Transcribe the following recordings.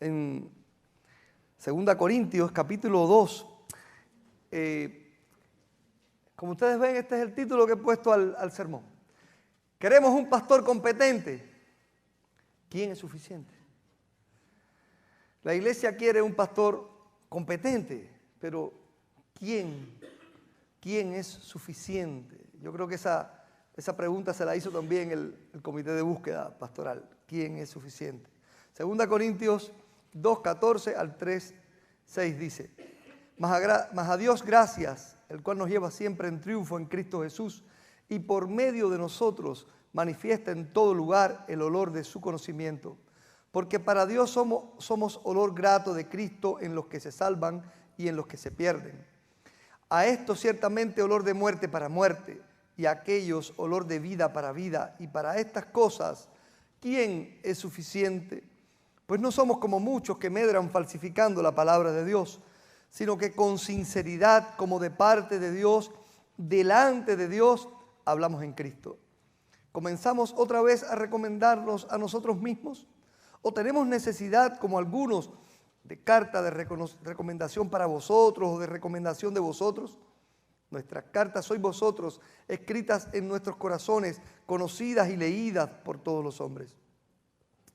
en 2 Corintios, capítulo 2. Como ustedes ven, este es el título que he puesto al sermón. Queremos un pastor competente. ¿Quién es suficiente? La iglesia quiere un pastor competente, pero ¿quién es suficiente? Yo creo que esa pregunta se la hizo también el comité de búsqueda pastoral. ¿Quién es suficiente? 2 Corintios 2:14 al 3:6 dice: Mas a Dios gracias, el cual nos lleva siempre en triunfo en Cristo Jesús, y por medio de nosotros manifiesta en todo lugar el olor de su conocimiento. Porque para Dios somos olor grato de Cristo en los que se salvan y en los que se pierden. A estos ciertamente olor de muerte para muerte, y a aquellos olor de vida para vida. Y para estas cosas, ¿quién es suficiente? Pues no somos como muchos que medran falsificando la palabra de Dios, sino que con sinceridad, como de parte de Dios, delante de Dios, hablamos en Cristo. ¿Comenzamos otra vez a recomendarnos a nosotros mismos? ¿O tenemos necesidad, como algunos, de carta de recomendación para vosotros o de recomendación de vosotros? Nuestras cartas sois vosotros, escritas en nuestros corazones, conocidas y leídas por todos los hombres.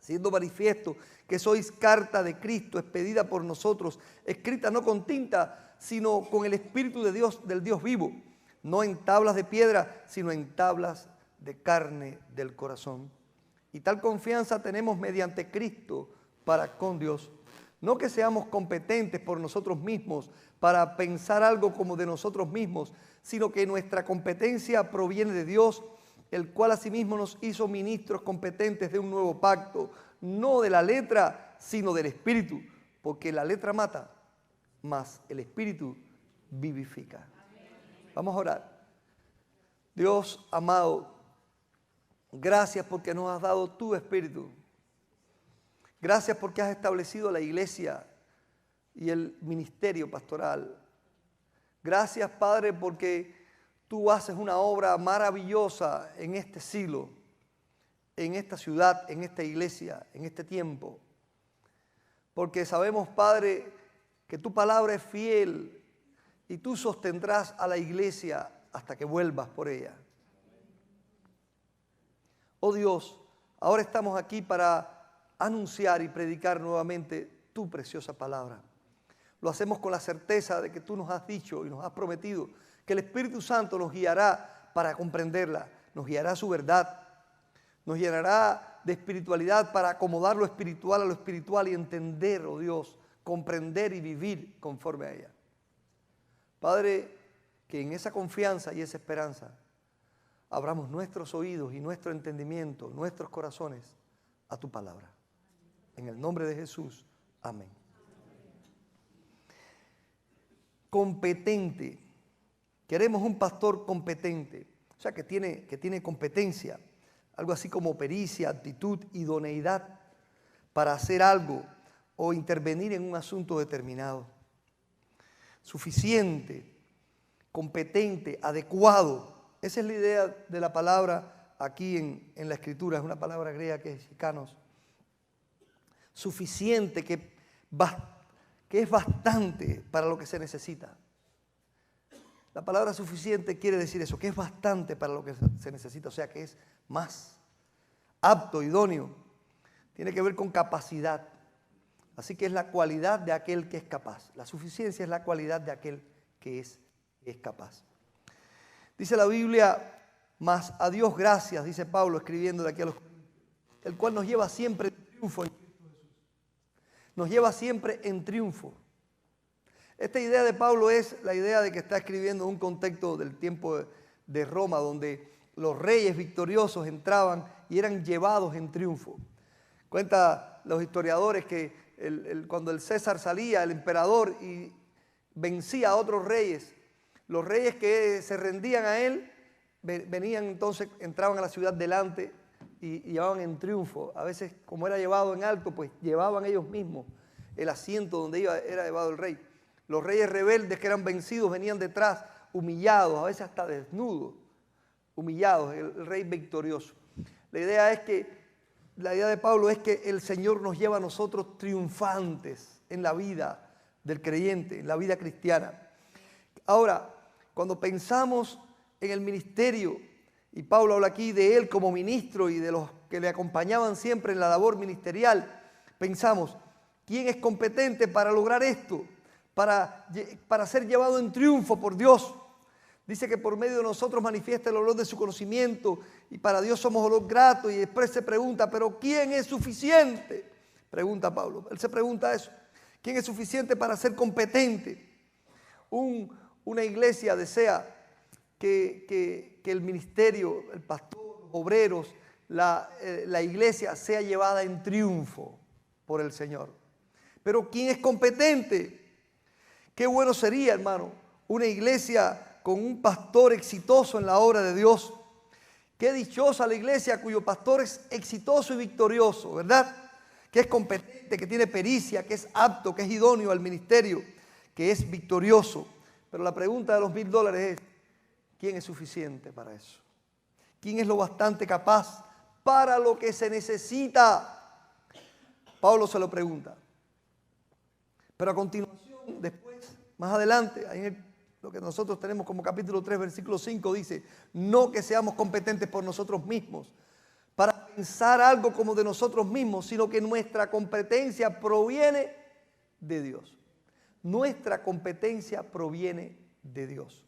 Siendo manifiesto que sois carta de Cristo, expedida por nosotros, escrita no con tinta, sino con el Espíritu de Dios, del Dios vivo, no en tablas de piedra, sino en tablas de carne del corazón. Y tal confianza tenemos mediante Cristo para con Dios. No que seamos competentes por nosotros mismos para pensar algo como de nosotros mismos, sino que nuestra competencia proviene de Dios, el cual asimismo nos hizo ministros competentes de un nuevo pacto, no de la letra, sino del Espíritu, porque la letra mata, mas el Espíritu vivifica. Vamos a orar. Dios amado, gracias porque nos has dado tu Espíritu. Gracias porque has establecido la iglesia y el ministerio pastoral. Gracias, Padre, porque tú haces una obra maravillosa en este siglo, en esta ciudad, en esta iglesia, en este tiempo. Porque sabemos, Padre, que tu palabra es fiel y tú sostendrás a la iglesia hasta que vuelvas por ella. Oh Dios, ahora estamos aquí para anunciar y predicar nuevamente tu preciosa palabra. Lo hacemos con la certeza de que tú nos has dicho y nos has prometido que el Espíritu Santo nos guiará para comprenderla, nos guiará a su verdad, nos llenará de espiritualidad para acomodar lo espiritual a lo espiritual y entender, oh Dios, comprender y vivir conforme a ella. Padre, que en esa confianza y esa esperanza abramos nuestros oídos y nuestro entendimiento, nuestros corazones a tu palabra. En el nombre de Jesús, amén. Competente. Queremos un pastor competente, o sea, que tiene competencia, algo así como pericia, aptitud, idoneidad para hacer algo o intervenir en un asunto determinado. Suficiente, competente, adecuado. Esa es la idea de la palabra aquí en la Escritura, es una palabra griega que es sikanos. Suficiente, que es bastante para lo que se necesita. La palabra suficiente quiere decir eso, que es bastante para lo que se necesita, o sea, que es más apto, idóneo. Tiene que ver con capacidad. Así que es la cualidad de aquel que es capaz. La suficiencia es la cualidad de aquel que es capaz. Dice la Biblia, mas a Dios gracias, dice Pablo escribiéndole aquí a los Corintios, el cual nos lleva siempre en triunfo en Cristo Jesús. Nos lleva siempre en triunfo. Esta idea de Pablo es la idea de que está escribiendo en un contexto del tiempo de Roma, donde los reyes victoriosos entraban y eran llevados en triunfo. Cuenta los historiadores que cuando el César salía, el emperador, y vencía a otros reyes, los reyes que se rendían a él, venían entonces, entraban a la ciudad delante y llevaban en triunfo. A veces, como era llevado en alto, pues llevaban ellos mismos el asiento donde era llevado el rey. Los reyes rebeldes que eran vencidos venían detrás, humillados, a veces hasta desnudos, humillados, el rey victorioso. La idea es que la idea de Pablo es que el Señor nos lleva a nosotros triunfantes en la vida del creyente, en la vida cristiana. Ahora, cuando pensamos en el ministerio, y Pablo habla aquí de él como ministro y de los que le acompañaban siempre en la labor ministerial, pensamos, ¿quién es competente para lograr esto? Para ser llevado en triunfo por Dios. Dice que por medio de nosotros manifiesta el olor de su conocimiento y para Dios somos olor grato. Y después se pregunta, ¿pero quién es suficiente? Pregunta Pablo. Él se pregunta eso. ¿Quién es suficiente para ser competente? Una iglesia desea que el ministerio, el pastor, los obreros, la iglesia sea llevada en triunfo por el Señor. Pero ¿quién es competente? Qué bueno sería, hermano, una iglesia con un pastor exitoso en la obra de Dios. Qué dichosa la iglesia cuyo pastor es exitoso y victorioso, ¿verdad? Que es competente, que tiene pericia, que es apto, que es idóneo al ministerio, que es victorioso. Pero la pregunta de los $1000 es, ¿quién es suficiente para eso? ¿Quién es lo bastante capaz para lo que se necesita? Pablo se lo pregunta. Pero a continuación, después, más adelante, ahí en lo que nosotros tenemos como capítulo 3, versículo 5, dice, no que seamos competentes por nosotros mismos, para pensar algo como de nosotros mismos, sino que nuestra competencia proviene de Dios. Nuestra competencia proviene de Dios.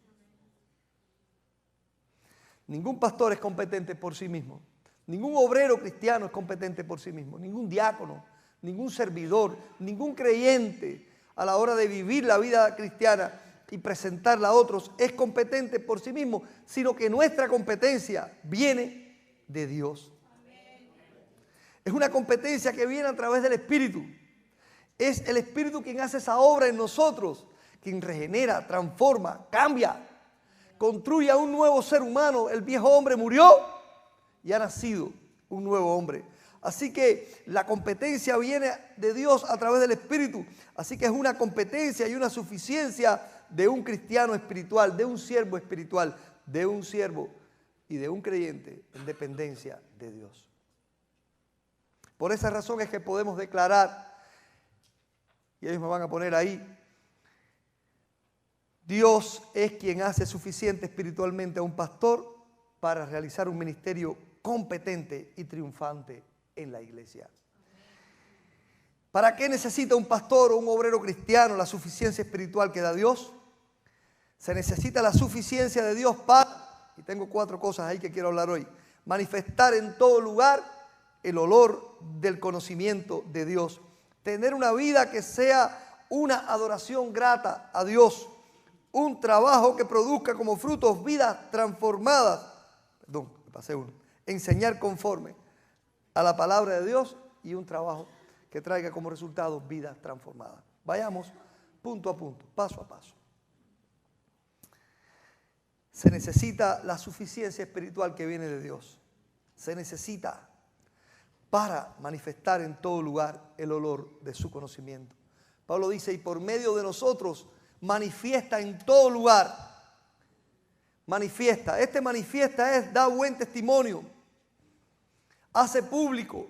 Ningún pastor es competente por sí mismo. Ningún obrero cristiano es competente por sí mismo. Ningún diácono, ningún servidor, ningún creyente a la hora de vivir la vida cristiana y presentarla a otros es competente por sí mismo, sino que nuestra competencia viene de Dios. Es una competencia que viene a través del Espíritu. Es el Espíritu quien hace esa obra en nosotros, quien regenera, transforma, cambia, construye a un nuevo ser humano. El viejo hombre murió y ha nacido un nuevo hombre. Así que la competencia viene de Dios a través del Espíritu. Así que es una competencia y una suficiencia de un cristiano espiritual, de un siervo espiritual, de un siervo y de un creyente en dependencia de Dios. Por esa razón es que podemos declarar, y ellos me van a poner ahí, Dios es quien hace suficiente espiritualmente a un pastor para realizar un ministerio competente y triunfante en la iglesia. ¿Para qué necesita un pastor o un obrero cristiano la suficiencia espiritual que da Dios? Se necesita la suficiencia de Dios para, y tengo 4 cosas ahí que quiero hablar hoy, manifestar en todo lugar el olor del conocimiento de Dios. Tener una vida que sea una adoración grata a Dios. Un trabajo que produzca como frutos vidas transformadas. Perdón, me pasé uno. Enseñar conforme a la palabra de Dios y un trabajo que traiga como resultado vidas transformadas. Vayamos punto a punto, paso a paso. Se necesita la suficiencia espiritual que viene de Dios. Se necesita para manifestar en todo lugar el olor de su conocimiento. Pablo dice, y por medio de nosotros manifiesta en todo lugar. Manifiesta. Este manifiesta es, da buen testimonio. Hace público.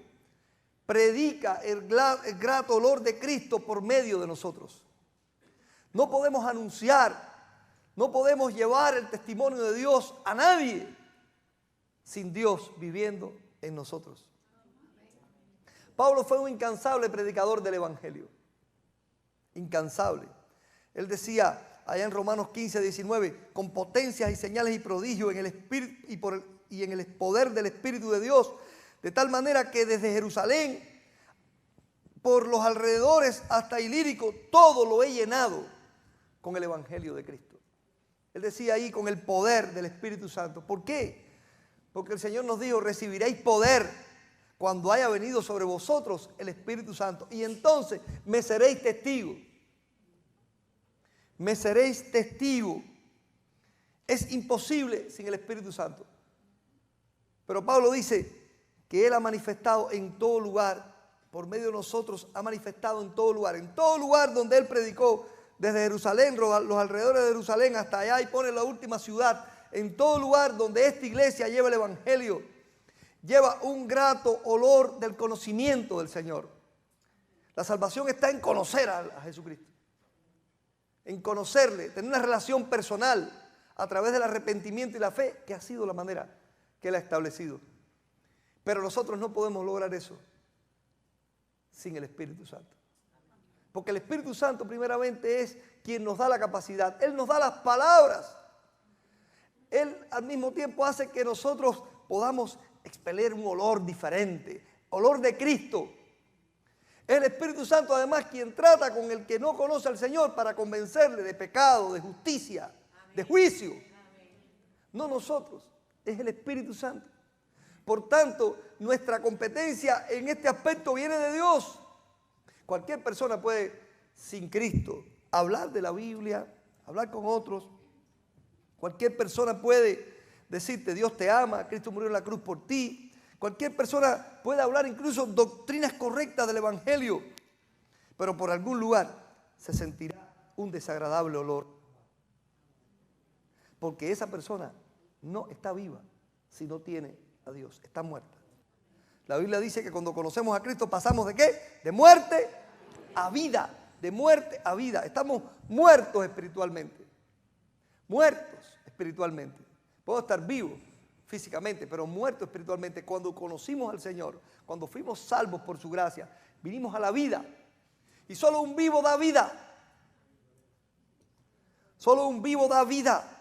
Predica el grato olor de Cristo por medio de nosotros. No podemos anunciar, no podemos llevar el testimonio de Dios a nadie sin Dios viviendo en nosotros. Pablo fue un incansable predicador del Evangelio. Incansable. Él decía allá en Romanos 15, 19, con potencias y señales y prodigios en el Espíritu y en el poder del Espíritu de Dios, de tal manera que desde Jerusalén, por los alrededores hasta Ilírico, todo lo he llenado con el Evangelio de Cristo. Él decía ahí, con el poder del Espíritu Santo. ¿Por qué? Porque el Señor nos dijo, recibiréis poder cuando haya venido sobre vosotros el Espíritu Santo. Y entonces me seréis testigos. Me seréis testigos. Es imposible sin el Espíritu Santo. Pero Pablo dice que Él ha manifestado en todo lugar, por medio de nosotros ha manifestado en todo lugar donde Él predicó, desde Jerusalén, los alrededores de Jerusalén hasta allá y pone la última ciudad, en todo lugar donde esta iglesia lleva el Evangelio. lleva un grato olor del conocimiento del Señor. La salvación está en conocer a Jesucristo, en conocerle, tener una relación personal a través del arrepentimiento y la fe, que ha sido la manera que Él ha establecido. Pero nosotros no podemos lograr eso sin el Espíritu Santo. Porque el Espíritu Santo primeramente es quien nos da la capacidad. Él nos da las palabras. Él al mismo tiempo hace que nosotros podamos expeler un olor diferente, olor de Cristo. Es el Espíritu Santo además quien trata con el que no conoce al Señor para convencerle de pecado, de justicia, de juicio. No nosotros, es el Espíritu Santo. Por tanto, nuestra competencia en este aspecto viene de Dios. Cualquier persona puede, sin Cristo, hablar de la Biblia, hablar con otros. Cualquier persona puede decirte, Dios te ama, Cristo murió en la cruz por ti. Cualquier persona puede hablar incluso doctrinas correctas del Evangelio, pero por algún lugar se sentirá un desagradable olor. Porque esa persona no está viva si no tiene a Dios, está muerta. La Biblia dice que cuando conocemos a Cristo pasamos ¿de qué? De muerte a vida, de muerte a vida. Estamos muertos espiritualmente, muertos espiritualmente. Puedo estar vivo físicamente, pero muerto espiritualmente. Cuando conocimos al Señor, cuando fuimos salvos por su gracia, vinimos a la vida. Y solo un vivo da vida. Solo un vivo da vida.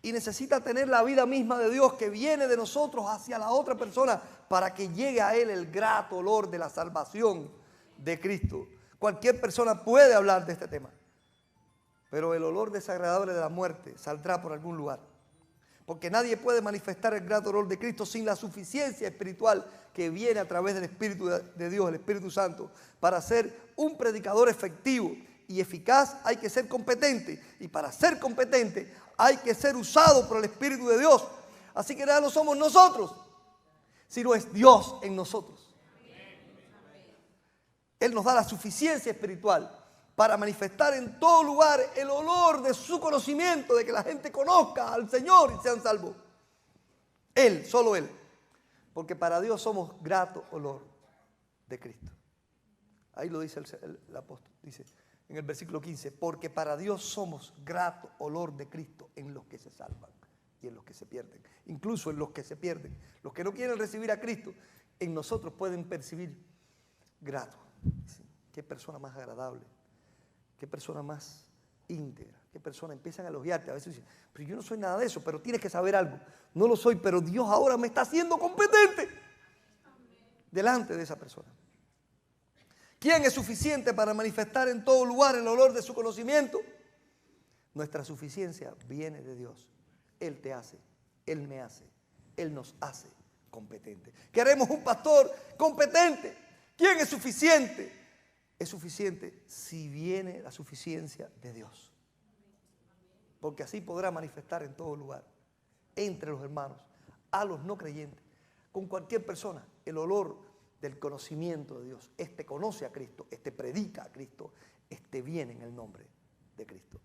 Y necesita tener la vida misma de Dios que viene de nosotros hacia la otra persona para que llegue a él el grato olor de la salvación de Cristo. Cualquier persona puede hablar de este tema, pero el olor desagradable de la muerte saldrá por algún lugar. Porque nadie puede manifestar el grato olor de Cristo sin la suficiencia espiritual que viene a través del Espíritu de Dios, el Espíritu Santo. Para ser un predicador efectivo y eficaz hay que ser competente. Y para ser competente hay que ser usado por el Espíritu de Dios. Así que nada no somos nosotros, sino es Dios en nosotros. Él nos da la suficiencia espiritual para manifestar en todo lugar el olor de su conocimiento, de que la gente conozca al Señor y sean salvos. Él, solo Él. Porque para Dios somos grato olor de Cristo. Ahí lo dice el apóstol, dice en el versículo 15, porque para Dios somos grato olor de Cristo en los que se salvan y en los que se pierden. Incluso en los que se pierden. Los que no quieren recibir a Cristo, en nosotros pueden percibir grato. Qué persona más agradable. Qué persona más íntegra, qué persona, empiezan a elogiarte. A veces dicen, pero yo no soy nada de eso, pero tienes que saber algo. No lo soy, pero Dios ahora me está haciendo competente delante de esa persona. ¿Quién es suficiente para manifestar en todo lugar el olor de su conocimiento? Nuestra suficiencia viene de Dios. Él te hace, Él me hace, Él nos hace competente. Queremos un pastor competente. ¿Quién es suficiente? Es suficiente si viene la suficiencia de Dios. Porque así podrá manifestar en todo lugar, entre los hermanos, a los no creyentes, con cualquier persona, el olor del conocimiento de Dios. Este conoce a Cristo, este predica a Cristo, este viene en el nombre de Cristo.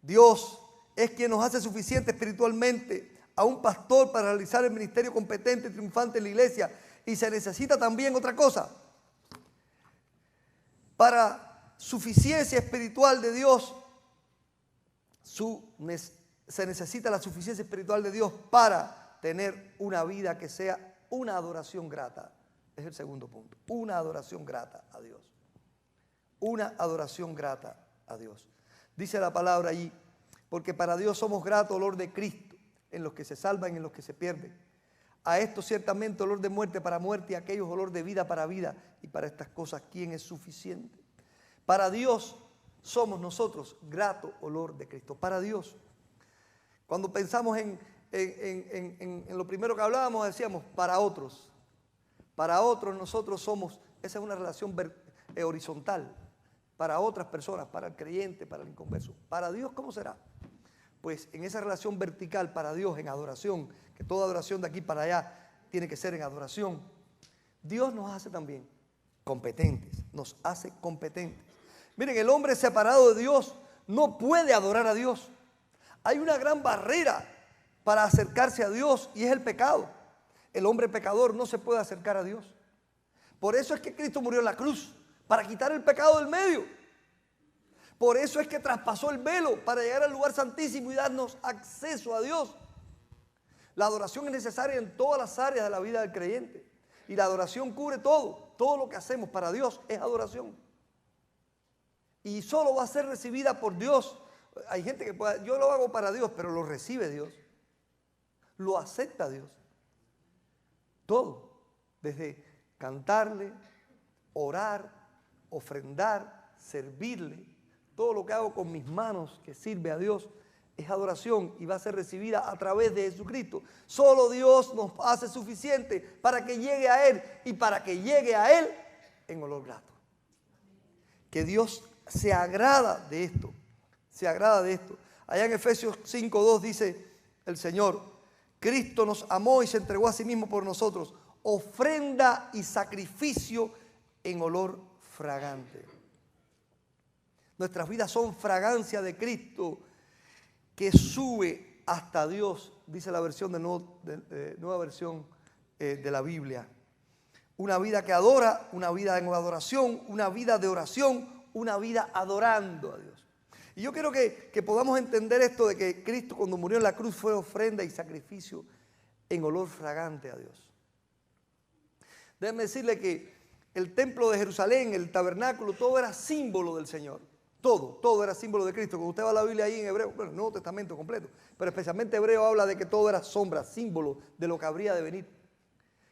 Dios es quien nos hace suficiente espiritualmente a un pastor para realizar el ministerio competente y triunfante en la iglesia. Y se necesita también otra cosa. Para suficiencia espiritual de Dios, se necesita la suficiencia espiritual de Dios para tener una vida que sea una adoración grata. Es el segundo punto. Una adoración grata a Dios. Una adoración grata a Dios. Dice la palabra allí, porque para Dios somos grato olor de Cristo, en los que se salvan y en los que se pierden. A esto ciertamente olor de muerte para muerte y a aquellos olor de vida para vida. Y para estas cosas, ¿quién es suficiente? Para Dios somos nosotros grato olor de Cristo. Para Dios. Cuando pensamos en lo primero que hablábamos, decíamos para otros. Para otros nosotros somos, esa es una relación horizontal. Para otras personas, para el creyente, para el inconverso. Para Dios, ¿cómo será? Pues en esa relación vertical para Dios, en adoración, que toda adoración de aquí para allá tiene que ser en adoración, Dios nos hace también competentes, nos hace competentes. Miren, el hombre separado de Dios no puede adorar a Dios. Hay una gran barrera para acercarse a Dios y es el pecado. el hombre pecador no se puede acercar a Dios. Por eso es que Cristo murió en la cruz, para quitar el pecado del medio. Por eso es que traspasó el velo para llegar al lugar santísimo y darnos acceso a Dios. La adoración es necesaria en todas las áreas de la vida del creyente. Y la adoración cubre todo. Todo lo que hacemos para Dios es adoración. Y solo va a ser recibida por Dios. Hay gente que puede, yo lo hago para Dios, pero lo recibe Dios. Lo acepta Dios. Todo. Desde cantarle, orar, ofrendar, servirle. Todo lo que hago con mis manos que sirve a Dios es adoración y va a ser recibida a través de Jesucristo. Solo Dios nos hace suficiente para que llegue a Él y para que llegue a Él en olor grato. Que Dios se agrada de esto, se agrada de esto. Allá en Efesios 5:2 dice el Señor, Cristo nos amó y se entregó a sí mismo por nosotros, ofrenda y sacrificio en olor fragante. Nuestras vidas son fragancia de Cristo que sube hasta Dios, dice la versión nueva versión de la Biblia. Una vida que adora, una vida en adoración, una vida de oración, una vida adorando a Dios. Y yo quiero que podamos entender esto de que Cristo cuando murió en la cruz fue ofrenda y sacrificio en olor fragante a Dios. Déjenme decirle que el templo de Jerusalén, el tabernáculo, todo era símbolo del Señor. Todo era símbolo de Cristo. Cuando usted va a la Biblia ahí en Hebreo, bueno, el Nuevo Testamento completo, pero especialmente Hebreo habla de que todo era sombra, símbolo de lo que habría de venir.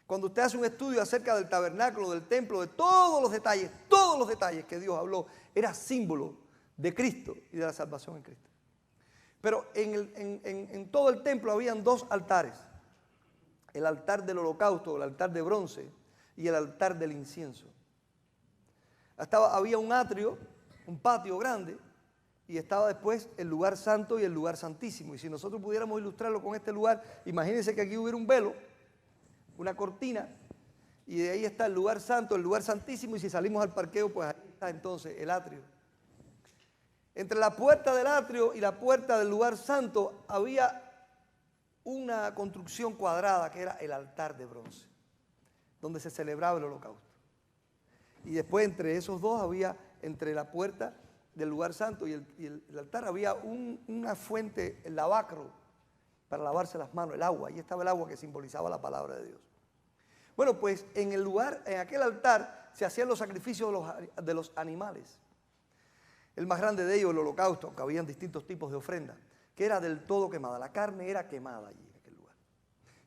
Cuando usted hace un estudio acerca del tabernáculo, del templo, de todos los detalles que Dios habló, era símbolo de Cristo y de la salvación en Cristo. Pero en todo el templo habían dos altares. El altar del holocausto, el altar de bronce y el altar del incienso. Había un atrio, un patio grande, y estaba después el lugar santo y el lugar santísimo. Y si nosotros pudiéramos ilustrarlo con este lugar, imagínense que aquí hubiera un velo, una cortina, y de ahí está el lugar santo, el lugar santísimo, y si salimos al parqueo, pues ahí está entonces el atrio. Entre la puerta del atrio y la puerta del lugar santo había una construcción cuadrada que era el altar de bronce, donde se celebraba el holocausto. Y después entre esos dos había, entre la puerta del lugar santo y el altar, había una fuente, el lavacro, para lavarse las manos, el agua. Ahí estaba el agua que simbolizaba la palabra de Dios. Bueno, pues en aquel altar se hacían los sacrificios de los animales. El más grande de ellos, el holocausto, aunque habían distintos tipos de ofrendas, que era del todo quemada. La carne era quemada allí en aquel lugar.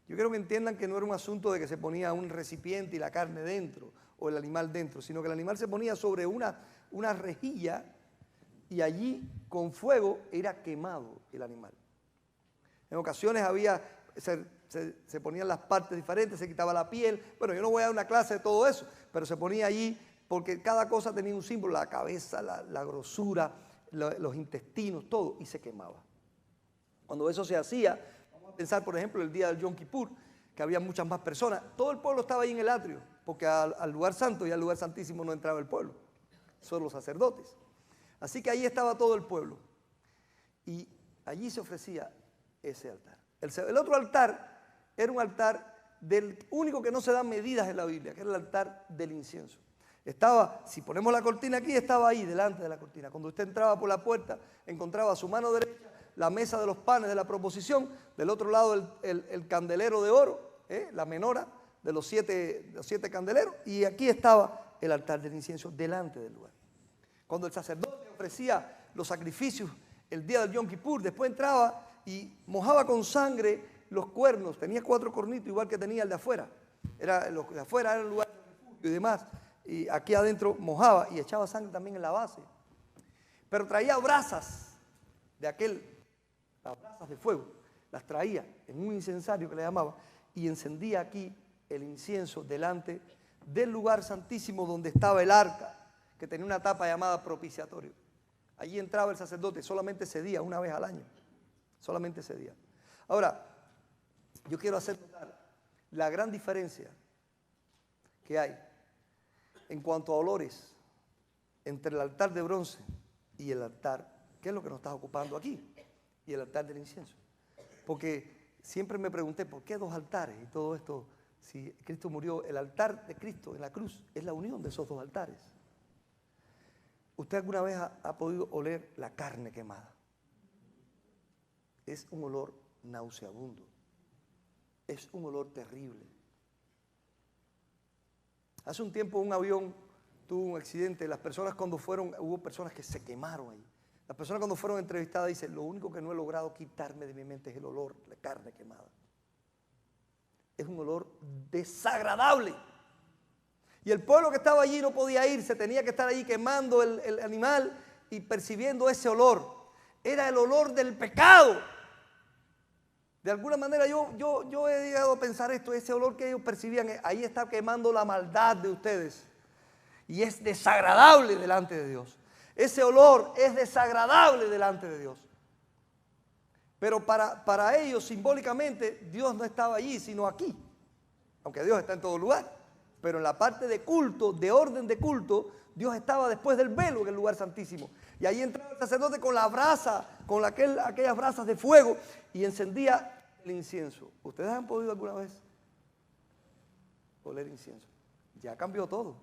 Yo quiero que entiendan que no era un asunto de que se ponía un recipiente y la carne dentro, o el animal dentro, sino que el animal se ponía sobre una rejilla y allí con fuego era quemado el animal. En ocasiones se ponían las partes diferentes, se quitaba la piel. Bueno, yo no voy a dar una clase de todo eso, pero se ponía allí porque cada cosa tenía un símbolo, la cabeza, la grosura, los intestinos, todo, y se quemaba. Cuando eso se hacía, vamos a pensar, por ejemplo, el día del Yom Kippur, que había muchas más personas. Todo el pueblo estaba ahí en el atrio, porque al lugar santo y al lugar santísimo no entraba el pueblo, solo los sacerdotes. Así que ahí estaba todo el pueblo. Y allí se ofrecía ese altar. El otro altar era un altar del único que no se dan medidas en la Biblia, que era el altar del incienso. Estaba, si ponemos la cortina aquí, estaba ahí delante de la cortina. Cuando usted entraba por la puerta, encontraba a su mano derecha la mesa de los panes de la proposición, del otro lado el candelero de oro, la menora de los siete candeleros, y aquí estaba el altar del incienso delante del lugar. Cuando el sacerdote ofrecía los sacrificios el día del Yom Kippur, después entraba y mojaba con sangre los cuernos, tenía 4 cornitos igual que tenía el de afuera. Los de afuera era el lugar de refugio y demás, y aquí adentro mojaba y echaba sangre también en la base. Pero traía brasas las brasas de fuego, las traía en un incensario que le llamaba y encendía aquí el incienso delante del lugar santísimo donde estaba el arca, que tenía una tapa llamada propiciatorio. Allí entraba el sacerdote, solamente ese día, una vez al año, solamente ese día. Ahora, yo quiero hacer notar la gran diferencia que hay en cuanto a olores entre el altar de bronce y el altar, que es lo que nos está ocupando aquí, y el altar del incienso. Porque siempre me pregunté, ¿por qué 2 altares? Y todo esto Si Cristo murió, el altar de Cristo en la cruz es la unión de esos dos altares. ¿Usted alguna vez ha podido oler la carne quemada? Es un olor nauseabundo. Es un olor terrible. Hace un tiempo un avión tuvo un accidente. Las personas cuando fueron, hubo personas que se quemaron ahí. Las personas cuando fueron entrevistadas dicen, lo único que no he logrado quitarme de mi mente es el olor de carne quemada. Es un olor desagradable. Y el pueblo que estaba allí no podía irse, tenía que estar allí quemando el animal y percibiendo ese olor. Era el olor del pecado. De alguna manera yo he llegado a pensar esto, ese olor que ellos percibían, ahí está quemando la maldad de ustedes. Y es desagradable delante de Dios. Ese olor es desagradable delante de Dios. Pero para ellos, simbólicamente, Dios no estaba allí, sino aquí. Aunque Dios está en todo lugar. Pero en la parte de culto, de orden de culto, Dios estaba después del velo en el lugar santísimo. Y ahí entraba el sacerdote con la brasa, con aquellas brasas de fuego, y encendía el incienso. ¿Ustedes han podido alguna vez oler incienso? Ya cambió todo.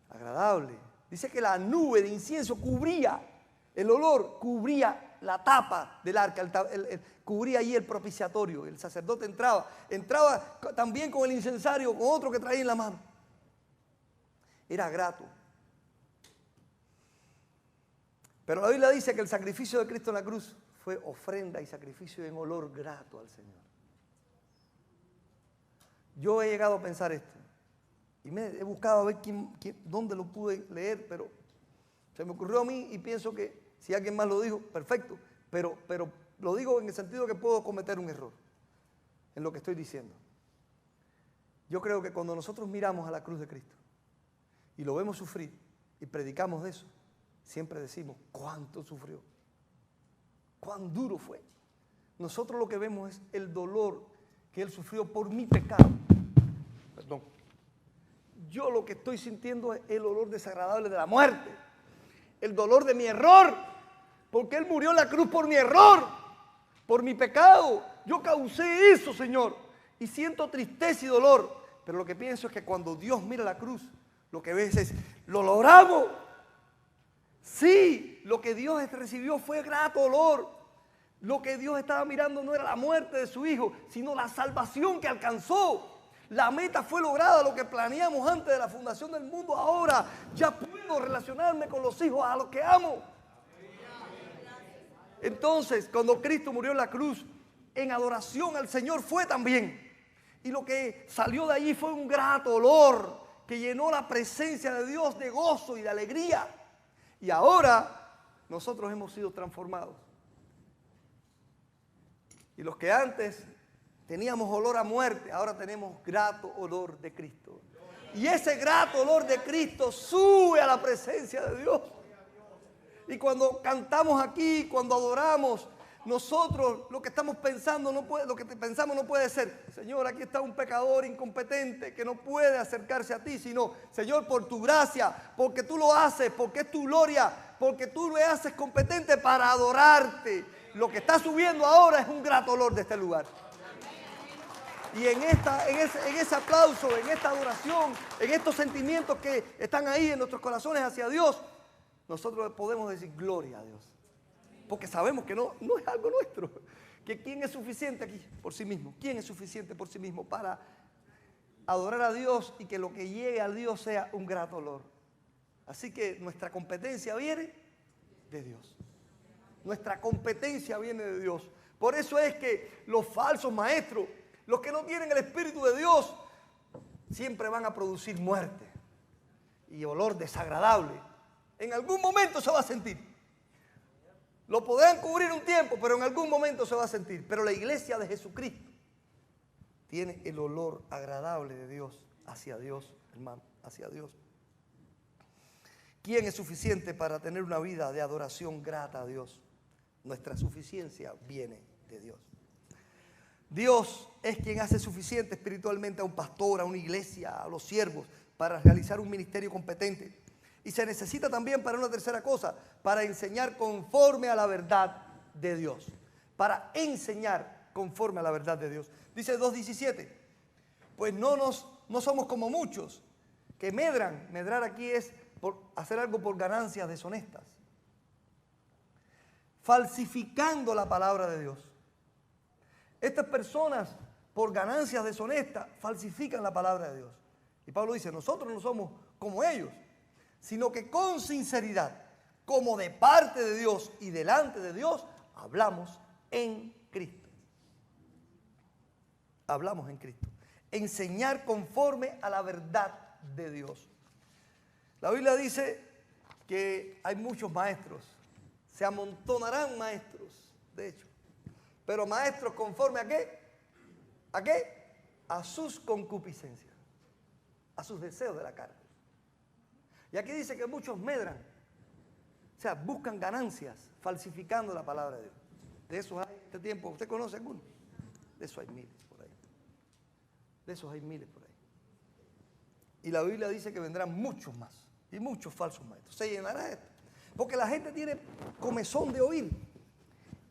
Agradable. Dice que la nube de incienso cubría, el olor cubría la tapa del arca, cubría ahí el propiciatorio. El sacerdote entraba también con el incensario, con otro que traía en la mano. Era grato. Pero la Biblia dice que el sacrificio de Cristo en la cruz fue ofrenda y sacrificio en olor grato al Señor. Yo he llegado a pensar esto. Y he buscado a ver dónde lo pude leer, pero se me ocurrió a mí y pienso que si alguien más lo dijo, perfecto. Pero lo digo en el sentido que puedo cometer un error en lo que estoy diciendo. Yo creo que cuando nosotros miramos a la cruz de Cristo y lo vemos sufrir y predicamos de eso, siempre decimos, ¿cuánto sufrió? ¿Cuán duro fue? Nosotros lo que vemos es el dolor que Él sufrió por mi pecado. Perdón. Yo lo que estoy sintiendo es el olor desagradable de la muerte. El dolor de mi error. Porque Él murió en la cruz por mi error. Por mi pecado. Yo causé eso, Señor. Y siento tristeza y dolor. Pero lo que pienso es que cuando Dios mira la cruz, lo que ves es, lo logramos. Sí, lo que Dios recibió fue grato olor. Lo que Dios estaba mirando no era la muerte de su Hijo, sino la salvación que alcanzó. La meta fue lograda, lo que planeamos antes de la fundación del mundo. Ahora ya puedo relacionarme con los hijos a los que amo. Entonces, cuando Cristo murió en la cruz, en adoración al Señor fue también. Y lo que salió de allí fue un grato olor que llenó la presencia de Dios de gozo y de alegría. Y ahora nosotros hemos sido transformados. Y los que antes teníamos olor a muerte, ahora tenemos grato olor de Cristo. Y ese grato olor de Cristo sube a la presencia de Dios. Y cuando cantamos aquí, cuando adoramos, nosotros lo que estamos pensando lo que pensamos no puede ser, Señor, aquí está un pecador incompetente que no puede acercarse a ti, sino, Señor, por tu gracia, porque tú lo haces, porque es tu gloria, porque tú le haces competente para adorarte. Lo que está subiendo ahora es un grato olor de este lugar. Y en ese aplauso, en esta adoración, en estos sentimientos que están ahí en nuestros corazones hacia Dios, nosotros podemos decir gloria a Dios. Porque sabemos que no es algo nuestro. Que ¿quién es suficiente aquí por sí mismo? ¿Quién es suficiente por sí mismo para adorar a Dios y que lo que llegue a Dios sea un grato olor? Así que nuestra competencia viene de Dios. Nuestra competencia viene de Dios. Por eso es que los falsos maestros, los que no tienen el Espíritu de Dios, siempre van a producir muerte y olor desagradable. En algún momento se va a sentir. Lo podrán cubrir un tiempo, pero en algún momento se va a sentir. Pero la iglesia de Jesucristo tiene el olor agradable de Dios hacia Dios, hermano, hacia Dios. ¿Quién es suficiente para tener una vida de adoración grata a Dios? Nuestra suficiencia viene de Dios. Dios es quien hace suficiente espiritualmente a un pastor, a una iglesia, a los siervos, para realizar un ministerio competente. Y se necesita también para una tercera cosa, para enseñar conforme a la verdad de Dios. Para enseñar conforme a la verdad de Dios. Dice 2:17, pues no somos como muchos que medran. Medrar aquí es por hacer algo por ganancias deshonestas, falsificando la palabra de Dios. Estas personas, por ganancias deshonestas, falsifican la palabra de Dios. Y Pablo dice, nosotros no somos como ellos, sino que con sinceridad, como de parte de Dios y delante de Dios, hablamos en Cristo. Hablamos en Cristo. Enseñar conforme a la verdad de Dios. La Biblia dice que hay muchos maestros. Se amontonarán maestros, de hecho. Pero maestros conforme a qué? ¿A qué? A sus concupiscencias, a sus deseos de la carne. Y aquí dice que muchos medran, o sea, buscan ganancias falsificando la palabra de Dios. De esos hay en este tiempo. ¿Usted conoce alguno? De esos hay miles por ahí. De esos hay miles por ahí. Y la Biblia dice que vendrán muchos más y muchos falsos maestros. Se llenará esto. Porque la gente tiene comezón de oír.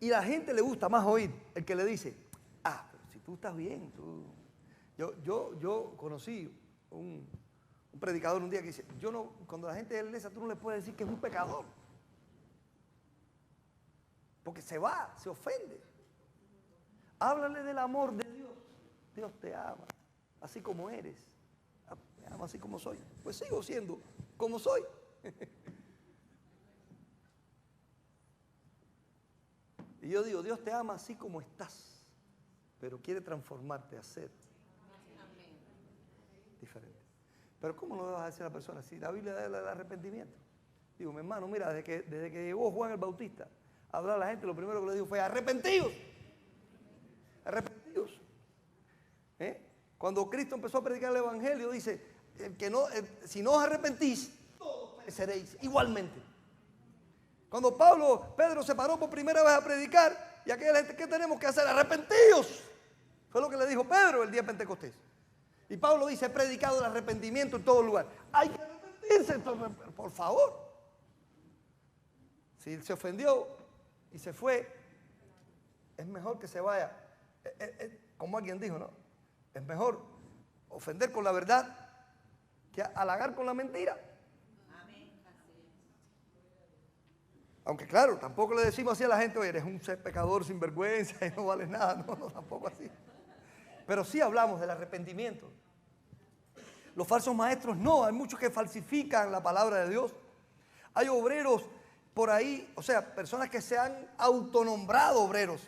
Y a la gente le gusta más oír el que le dice, pero si tú estás bien, tú... Yo conocí un predicador un día que dice, cuando la gente es iglesia, tú no le puedes decir que es un pecador. Porque se ofende. Háblale del amor de Dios. Dios te ama, así como eres. Me ama así como soy. Pues sigo siendo como soy. Y yo digo, Dios te ama así como estás, pero quiere transformarte a ser diferente. Pero ¿cómo no le vas a decir a la persona si la Biblia da el arrepentimiento? Digo, mi hermano, mira, desde que llegó Juan el Bautista a hablar a la gente, lo primero que le dijo fue, arrepentidos. Arrepentidos. Cuando Cristo empezó a predicar el Evangelio, dice, si no os arrepentís, todos pereceréis igualmente. Cuando Pedro se paró por primera vez a predicar, y aquella gente, ¿qué tenemos que hacer? Arrepentidos. Fue lo que le dijo Pedro el día de Pentecostés. Y Pablo dice, he predicado el arrepentimiento en todo lugar. Hay que arrepentirse, entonces, por favor. Si él se ofendió y se fue, es mejor que se vaya. Como alguien dijo, ¿no? Es mejor ofender con la verdad que halagar con la mentira. Aunque claro, tampoco le decimos así a la gente, oye, eres un ser pecador sin vergüenza y no vales nada. No, tampoco así. Pero sí hablamos del arrepentimiento. Los falsos maestros no, hay muchos que falsifican la palabra de Dios. Hay obreros por ahí, o sea, personas que se han autonombrado obreros.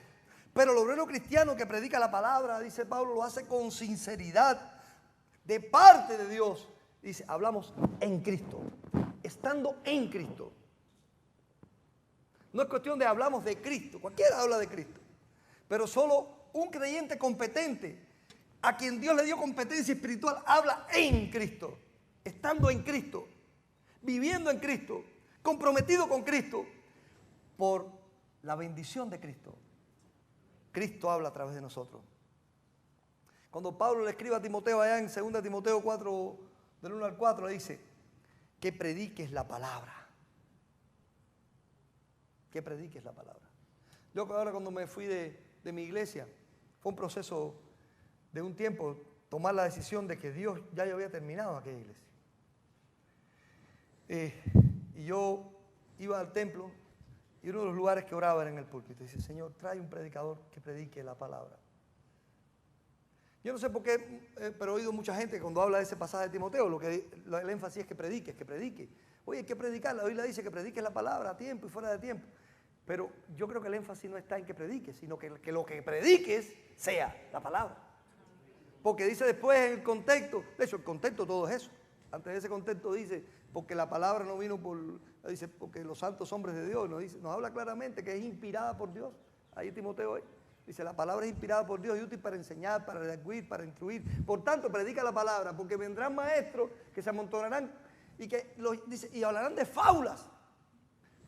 Pero el obrero cristiano que predica la palabra, dice Pablo, lo hace con sinceridad, de parte de Dios. Dice, hablamos en Cristo, estando en Cristo. No es cuestión de hablamos de Cristo, cualquiera habla de Cristo. Pero solo un creyente competente, a quien Dios le dio competencia espiritual, habla en Cristo, estando en Cristo, viviendo en Cristo, comprometido con Cristo, por la bendición de Cristo. Cristo habla a través de nosotros. Cuando Pablo le escribe a Timoteo allá en 2 Timoteo 4, del 1 al 4, le dice, que prediques la palabra. Que prediques la palabra. Yo ahora cuando me fui de mi iglesia, fue un proceso de un tiempo tomar la decisión de que Dios ya había terminado aquella iglesia. Y yo iba al templo y uno de los lugares que oraba era en el púlpito. Dice, Señor, trae un predicador que predique la palabra. Yo no sé por qué, pero he oído mucha gente que cuando habla de ese pasaje de Timoteo, el énfasis es que predique, que predique. Oye, hay que predicar, la Biblia dice que predique la palabra a tiempo y fuera de tiempo. Pero yo creo que el énfasis no está en que prediques, sino que lo que prediques sea la palabra. Porque dice después en el contexto, de hecho el contexto todo es eso. Antes de ese contexto dice, porque la palabra no vino dice, porque los santos hombres de Dios, nos habla claramente que es inspirada por Dios. Ahí Timoteo dice, la palabra es inspirada por Dios y útil para enseñar, para redarguir, para instruir. Por tanto, predica la palabra, porque vendrán maestros que se amontonarán y hablarán de fábulas.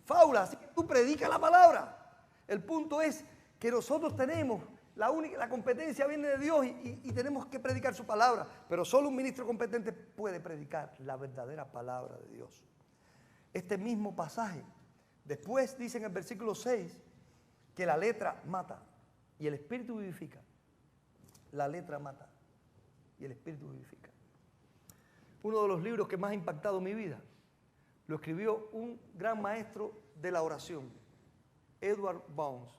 Fábulas, así que tú predicas la palabra. El punto es que nosotros tenemos la competencia viene de Dios y tenemos que predicar su palabra. Pero solo un ministro competente puede predicar la verdadera palabra de Dios. Este mismo pasaje, después dice en el versículo 6 que la letra mata y el espíritu vivifica. La letra mata. y el Espíritu vivifica. Uno de los libros que más ha impactado mi vida lo escribió un gran maestro de la oración, Edward Bounds.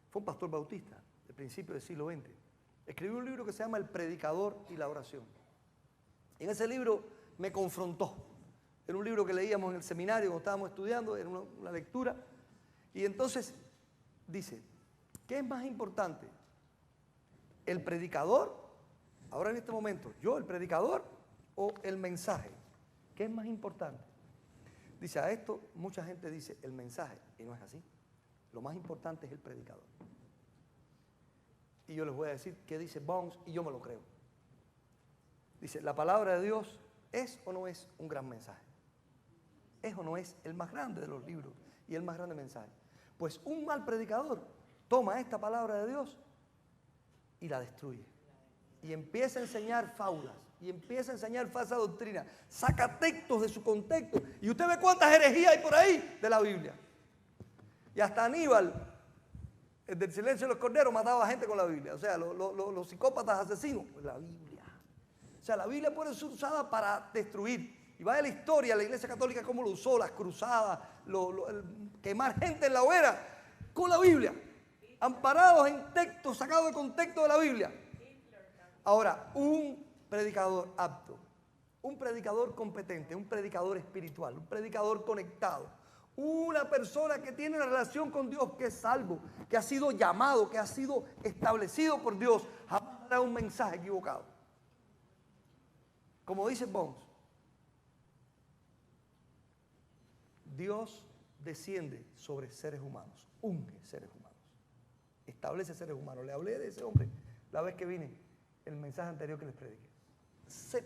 Fue un pastor bautista de principios del siglo XX. Escribió un libro que se llama El Predicador y la Oración. En ese libro me confrontó. Era un libro que leíamos en el seminario cuando estábamos estudiando, era una lectura. Y entonces dice, ¿qué es más importante? ¿El predicador? Ahora en este momento, ¿yo el predicador o el mensaje? ¿Qué es más importante? Dice, a esto mucha gente dice el mensaje, y no es así. Lo más importante es el predicador. Y yo les voy a decir qué dice Bounds y yo me lo creo. Dice, la palabra de Dios ¿es o no es un gran mensaje? ¿Es o no es el más grande de los libros y el más grande mensaje? Pues un mal predicador toma esta palabra de Dios y la destruye. Y empieza a enseñar fábulas, y empieza a enseñar falsa doctrina. Saca textos de su contexto. Y usted ve cuántas herejías hay por ahí de la Biblia. Y hasta Aníbal, el del silencio de los corderos, mataba a gente con la Biblia. O sea, los psicópatas asesinos, pues la Biblia. O sea, la Biblia puede ser usada para destruir. Y vaya la historia, la Iglesia Católica cómo lo usó, las cruzadas, quemar gente en la hoguera con la Biblia, amparados en textos sacados de contexto de la Biblia. Ahora, un predicador apto, un predicador competente, un predicador espiritual, un predicador conectado, una persona que tiene una relación con Dios, que es salvo, que ha sido llamado, que ha sido establecido por Dios, jamás dará un mensaje equivocado. Como dice Bounds, Dios desciende sobre seres humanos, unge seres humanos, establece seres humanos. Le hablé de ese hombre la vez que vine, el mensaje anterior que les prediqué.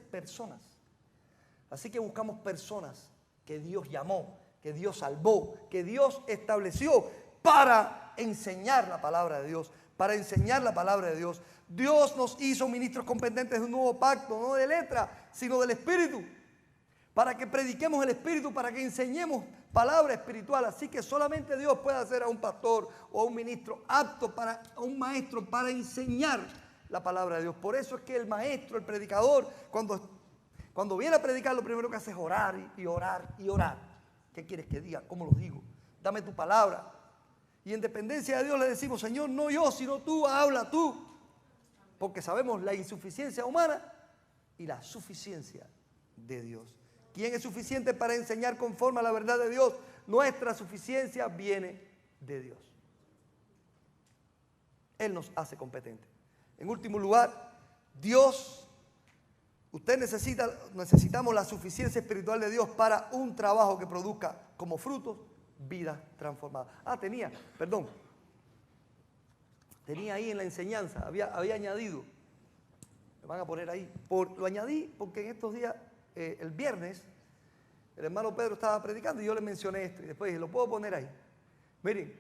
Personas. Así que buscamos personas que Dios llamó, que Dios salvó, que Dios estableció para enseñar la palabra de Dios, para enseñar la palabra de Dios. Dios nos hizo ministros competentes de un nuevo pacto, no de letra, sino del Espíritu, para que prediquemos el Espíritu, para que enseñemos palabra espiritual. Así que solamente Dios puede hacer a un pastor o a un ministro apto, a un maestro, para enseñar la palabra de Dios. Por eso es que el maestro, el predicador, cuando viene a predicar, lo primero que hace es orar y orar y orar. ¿Qué quieres que diga? ¿Cómo lo digo? Dame tu palabra. Y en dependencia de Dios le decimos, Señor, no yo, sino tú, habla tú. Porque sabemos la insuficiencia humana y la suficiencia de Dios. ¿Quién es suficiente para enseñar conforme a la verdad de Dios? Nuestra suficiencia viene de Dios. Él nos hace competentes. En último lugar, necesitamos la suficiencia espiritual de Dios para un trabajo que produzca como frutos vidas transformadas. Tenía ahí en la enseñanza, había añadido, me van a poner ahí, lo añadí porque en estos días, el viernes, el hermano Pedro estaba predicando y yo le mencioné esto y después dije, lo puedo poner ahí. Miren,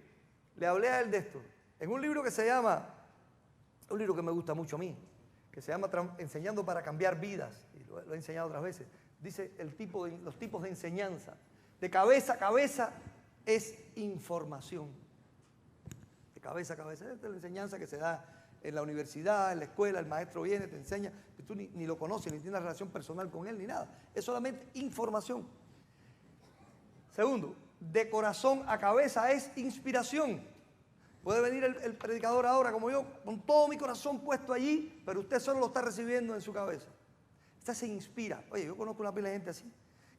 le hablé a él de esto, en un libro que se llama, un libro que me gusta mucho a mí, que se llama Enseñando para cambiar vidas, y lo he enseñado otras veces, dice los tipos de enseñanza. De cabeza a cabeza es información. De cabeza a cabeza, esta es la enseñanza que se da en la universidad, en la escuela, el maestro viene, te enseña, y tú ni lo conoces, ni tienes una relación personal con él, ni nada. Es solamente información. Segundo, de corazón a cabeza es inspiración. Puede venir el predicador ahora como yo, con todo mi corazón puesto allí, pero usted solo lo está recibiendo en su cabeza. Usted se inspira. Oye, yo conozco una pila de gente así,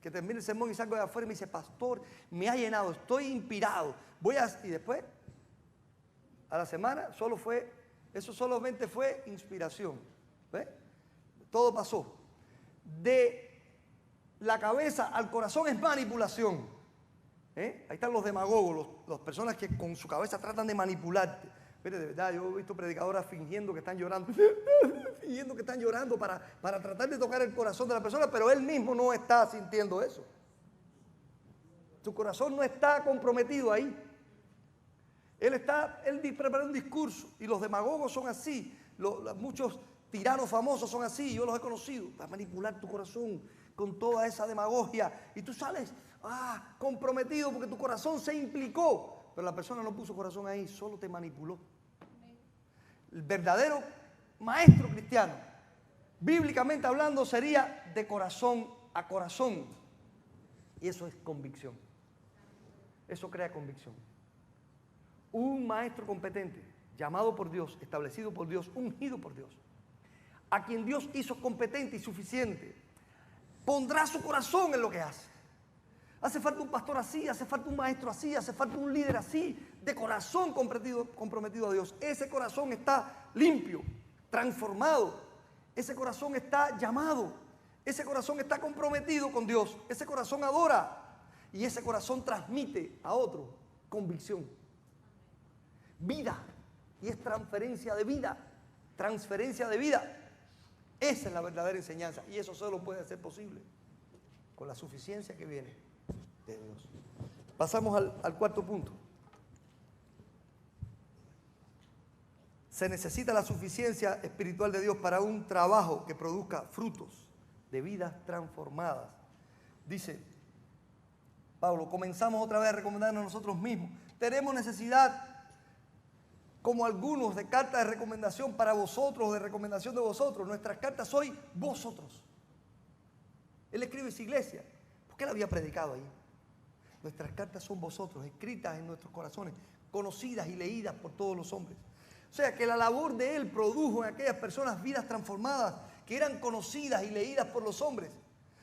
que termina el sermón y salgo de afuera y me dice, pastor, me ha llenado, estoy inspirado. Y después, a la semana, eso solamente fue inspiración. ¿Ve? Todo pasó. De la cabeza al corazón es manipulación. Ahí están los demagogos, las personas que con su cabeza tratan de manipularte. Mire, de verdad, yo he visto predicadoras fingiendo que están llorando, fingiendo que están llorando para tratar de tocar el corazón de la persona, pero él mismo no está sintiendo eso. Su corazón no está comprometido ahí. Él prepara un discurso y los demagogos son así. Muchos tiranos famosos son así, yo los he conocido, para manipular tu corazón con toda esa demagogia. Y tú sales comprometido porque tu corazón se implicó. Pero la persona no puso corazón ahí, solo te manipuló. El verdadero maestro cristiano Bíblicamente hablando sería de corazón a corazón. Y eso es convicción. Eso crea convicción. Un maestro competente, llamado por Dios, establecido por Dios, ungido por Dios, a quien Dios hizo competente y suficiente, pondrá su corazón en lo que hace. Hace falta un pastor así, hace falta un maestro así, hace falta un líder así, de corazón comprometido a Dios. Ese corazón está limpio, transformado. Ese corazón está llamado. Ese corazón está comprometido con Dios. Ese corazón adora. Y ese corazón transmite a otro convicción. Vida. Y es transferencia de vida. Transferencia de vida. Esa es la verdadera enseñanza. Y eso solo puede ser posible con la suficiencia que viene de Dios. Pasamos al cuarto punto. Se necesita la suficiencia espiritual de Dios para un trabajo que produzca frutos de vidas transformadas. Dice Pablo, comenzamos otra vez a recomendarnos a nosotros mismos. Tenemos necesidad, como algunos, de cartas de recomendación para vosotros, de recomendación de vosotros. Nuestras cartas sois vosotros. Él escribe esa iglesia, porque él había predicado ahí. Nuestras cartas son vosotros, escritas en nuestros corazones, conocidas y leídas por todos los hombres. O sea, que la labor de él produjo en aquellas personas vidas transformadas que eran conocidas y leídas por los hombres.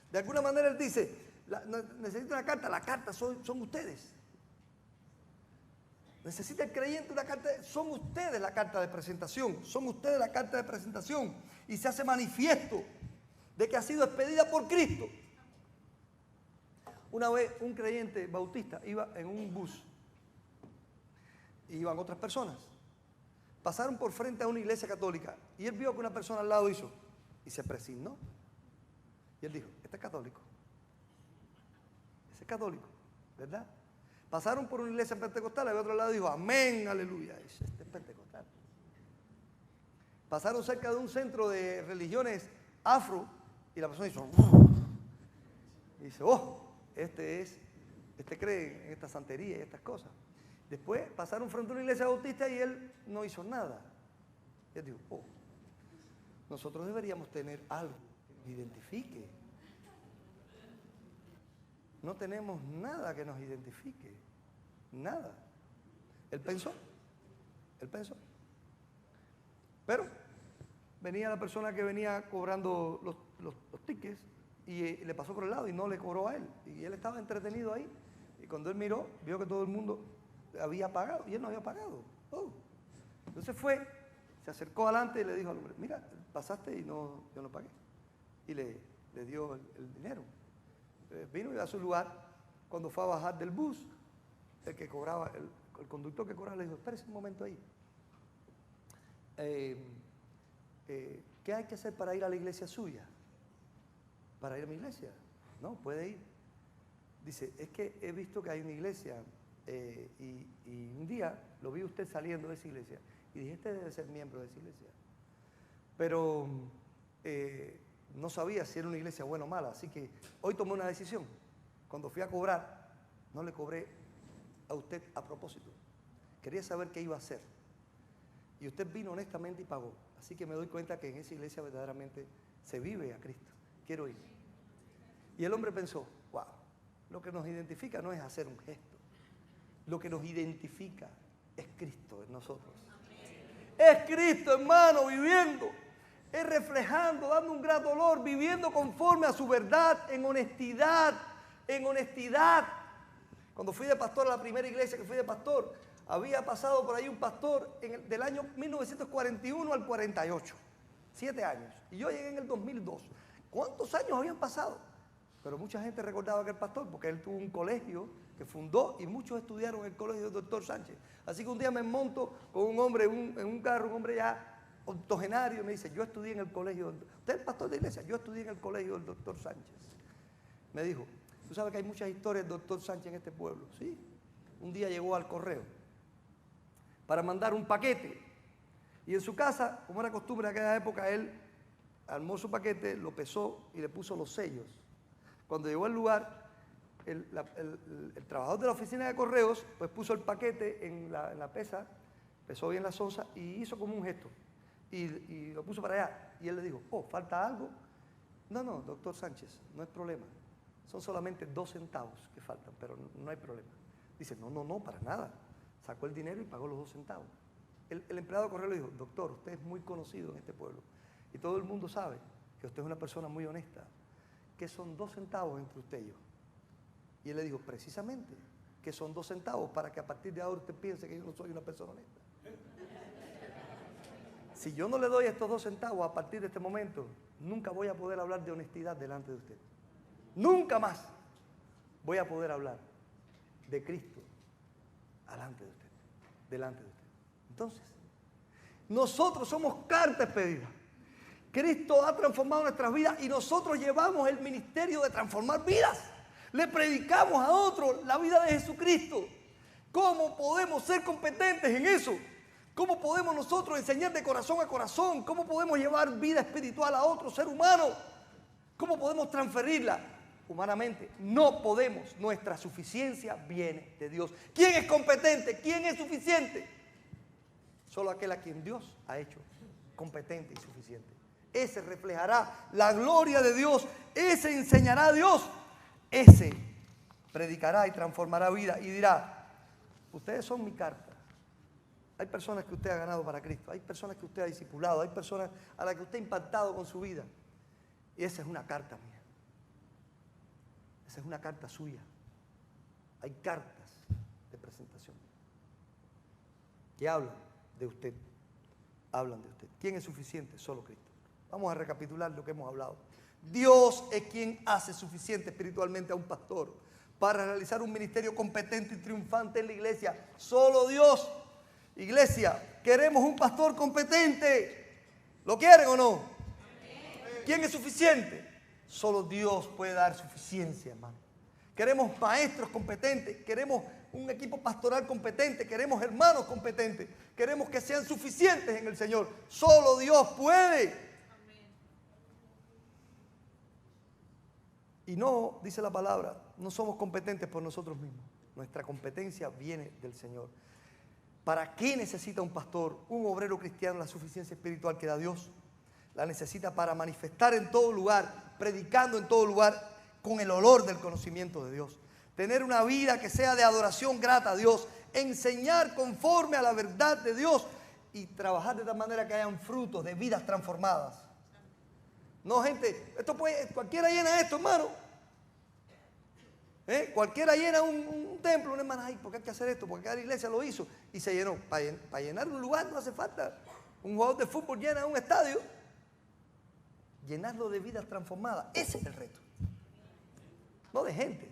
De alguna manera él dice, necesita una carta, la carta son ustedes. Necesita el creyente una carta, son ustedes la carta de presentación, son ustedes la carta de presentación. Y se hace manifiesto de que ha sido expedida por Cristo. Una vez un creyente bautista iba en un bus y iban otras personas. Pasaron por frente a una iglesia católica y él vio que una persona al lado hizo y se presignó. Y él dijo, este es católico. Ese es católico, ¿verdad? Pasaron por una iglesia pentecostal, al otro lado dijo, amén, aleluya. Dice, este es pentecostal. Pasaron cerca de un centro de religiones afro y la persona hizo, y dice, este cree en esta santería y estas cosas. Después pasaron frente a una iglesia bautista y él no hizo nada. Y él dijo, nosotros deberíamos tener algo que nos identifique. No tenemos nada que nos identifique. Nada. Él pensó. Pero venía la persona que venía cobrando los tickets y le pasó por el lado y no le cobró a él. Y él estaba entretenido ahí. Y cuando él miró, vio que todo el mundo había pagado y él no había pagado. Entonces se acercó adelante y le dijo al hombre, mira, pasaste y yo no pagué. Y le dio el dinero. Vino y a su lugar, cuando fue a bajar del bus, el que cobraba, el conductor que cobraba le dijo, espérese un momento ahí. ¿Qué hay que hacer para ir a la iglesia suya? ¿Para ir a mi iglesia? No, puede ir. Dice, es que he visto que hay una iglesia y un día lo vi usted saliendo de esa iglesia y dije, este debe ser miembro de esa iglesia. Pero no sabía si era una iglesia buena o mala, así que hoy tomé una decisión. Cuando fui a cobrar, no le cobré a usted a propósito. Quería saber qué iba a hacer. Y usted vino honestamente y pagó. Así que me doy cuenta que en esa iglesia verdaderamente se vive a Cristo. Quiero ir. Y el hombre pensó, wow, lo que nos identifica no es hacer un gesto. Lo que nos identifica es Cristo en nosotros. Es Cristo, hermano, viviendo. Es reflejando, dando un gran olor, viviendo conforme a su verdad, en honestidad, Cuando fui de pastor a la primera iglesia que fui de pastor, había pasado por ahí un pastor del año 1941 al 48, 7 años. Y yo llegué en el 2002. ¿Cuántos años habían pasado? Pero mucha gente recordaba a aquel pastor porque él tuvo un colegio que fundó y muchos estudiaron en el colegio del doctor Sánchez. Así que un día me monto con un hombre en un carro, un hombre ya octogenario, y me dice, yo estudié en el colegio, usted es el pastor de la iglesia, yo estudié en el colegio del doctor Sánchez. Me dijo, tú sabes que hay muchas historias del doctor Sánchez en este pueblo. Sí, un día llegó al correo para mandar un paquete y en su casa, como era costumbre en aquella época, él armó su paquete, lo pesó y le puso los sellos. Cuando llegó al lugar, el trabajador de la oficina de correos pues puso el paquete en la pesa, pesó bien las onzas y hizo como un gesto. y lo puso para allá. Y él le dijo, oh, ¿falta algo? No, doctor Sánchez, no es problema. Son solamente 2 centavos que faltan, pero no hay problema. Dice, no, para nada. Sacó el dinero y pagó los 2 centavos. El empleado de correo le dijo, doctor, usted es muy conocido en este pueblo y todo el mundo sabe que usted es una persona muy honesta. ¿Qué son 2 centavos entre usted y yo? Y él le dijo, precisamente, que son 2 centavos para que a partir de ahora usted piense que yo no soy una persona honesta. Si yo no le doy estos 2 centavos a partir de este momento, nunca voy a poder hablar de honestidad delante de usted. Nunca más voy a poder hablar de Cristo delante de usted. Entonces, nosotros somos carta expedida. Cristo ha transformado nuestras vidas y nosotros llevamos el ministerio de transformar vidas. Le predicamos a otros la vida de Jesucristo. ¿Cómo podemos ser competentes en eso? ¿Cómo podemos nosotros enseñar de corazón a corazón? ¿Cómo podemos llevar vida espiritual a otro ser humano? ¿Cómo podemos transferirla? Humanamente, no podemos. Nuestra suficiencia viene de Dios. ¿Quién es competente? ¿Quién es suficiente? Solo aquel a quien Dios ha hecho competente y suficiente. Ese reflejará la gloria de Dios. Ese enseñará a Dios. Ese predicará y transformará vida y dirá, ustedes son mi carta. Hay personas que usted ha ganado para Cristo, hay personas que usted ha discipulado, hay personas a las que usted ha impactado con su vida. Y esa es una carta mía. Esa es una carta suya. Hay cartas de presentación que hablan de usted. Hablan de usted. ¿Quién es suficiente? Solo Cristo. Vamos a recapitular lo que hemos hablado. Dios es quien hace suficiente espiritualmente a un pastor para realizar un ministerio competente y triunfante en la iglesia. Solo Dios. Iglesia, queremos un pastor competente. ¿Lo quieren o no? ¿Quién es suficiente? Solo Dios puede dar suficiencia, hermano. Queremos maestros competentes, queremos un equipo pastoral competente, queremos hermanos competentes, queremos que sean suficientes en el Señor. Solo Dios puede. Y no, dice la palabra, no somos competentes por nosotros mismos. Nuestra competencia viene del Señor. ¿Para qué necesita un pastor, un obrero cristiano, la suficiencia espiritual que da Dios? La necesita para manifestar en todo lugar, predicando en todo lugar, con el olor del conocimiento de Dios. Tener una vida que sea de adoración grata a Dios, enseñar conforme a la verdad de Dios y trabajar de tal manera que hayan frutos de vidas transformadas. No, gente, esto puede, cualquiera llena esto, hermano. Cualquiera llena un templo, una hermana, ay, ¿por qué hay que hacer esto? Porque cada iglesia lo hizo y se llenó. Para llenar un lugar no hace falta. Un jugador de fútbol llena un estadio. Llenarlo de vidas transformadas, ese es el reto. No de gente,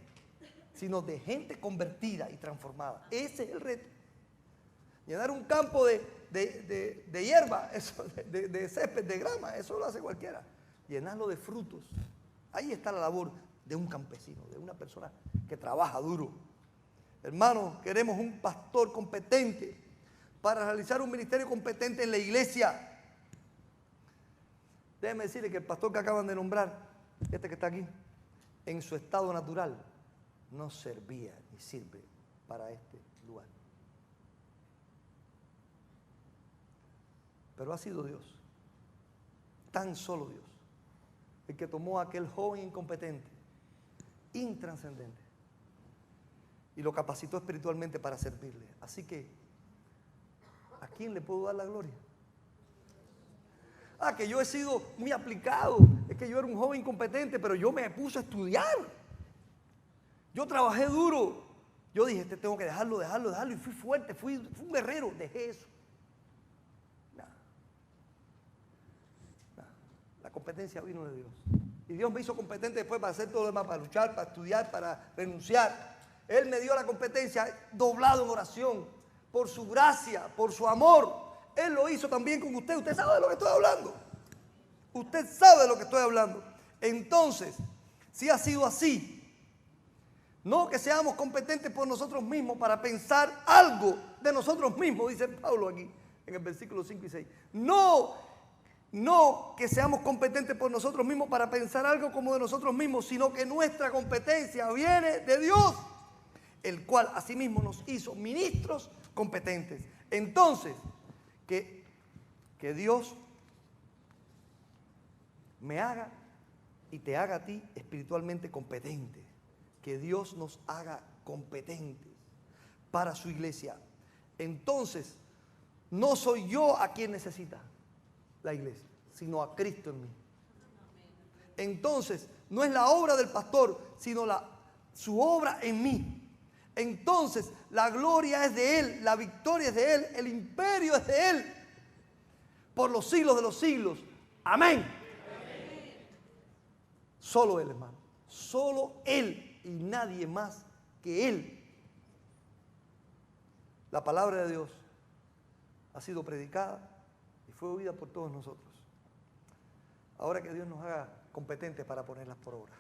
sino de gente convertida y transformada. Ese es el reto. Llenar un campo de hierba, eso, de césped, de grama, eso lo hace cualquiera. Llenarlo de frutos. Ahí está la labor de un campesino, de una persona que trabaja duro. Hermanos, queremos un pastor competente para realizar un ministerio competente en la iglesia. Déjenme decirle que el pastor que acaban de nombrar, este que está aquí, en su estado natural, no servía ni sirve para este lugar. Pero ha sido Dios, tan solo Dios, el que tomó a aquel joven incompetente, intranscendente, y lo capacitó espiritualmente para servirle. Así que, ¿a quién le puedo dar la gloria? Ah, que yo he sido muy aplicado, es que yo era un joven incompetente, pero yo me puse a estudiar. Yo trabajé duro. Yo dije, tengo que dejarlo, y fui fuerte, fui un guerrero, dejé eso. La competencia vino de Dios. Y Dios me hizo competente después para hacer todo lo demás, para luchar, para estudiar, para renunciar. Él me dio la competencia doblado en oración, por su gracia, por su amor. Él lo hizo también con usted. Usted sabe de lo que estoy hablando. Usted sabe de lo que estoy hablando. Entonces, si ha sido así, no que seamos competentes por nosotros mismos para pensar algo de nosotros mismos, dice Pablo aquí en el versículo 5 y 6. No que seamos competentes por nosotros mismos para pensar algo como de nosotros mismos, sino que nuestra competencia viene de Dios, el cual asimismo nos hizo ministros competentes. Entonces, que Dios me haga y te haga a ti espiritualmente competente. Que Dios nos haga competentes para su iglesia. Entonces, no soy yo a quien necesita la iglesia, sino a Cristo en mí. Entonces, no es la obra del pastor, sino su obra en mí. Entonces, la gloria es de Él, la victoria es de Él, el imperio es de Él, por los siglos de los siglos. Amén. Amén. Solo Él, hermano. Solo Él y nadie más que Él. La palabra de Dios ha sido predicada y fue oída por todos nosotros. Ahora que Dios nos haga competentes para ponerlas por obra.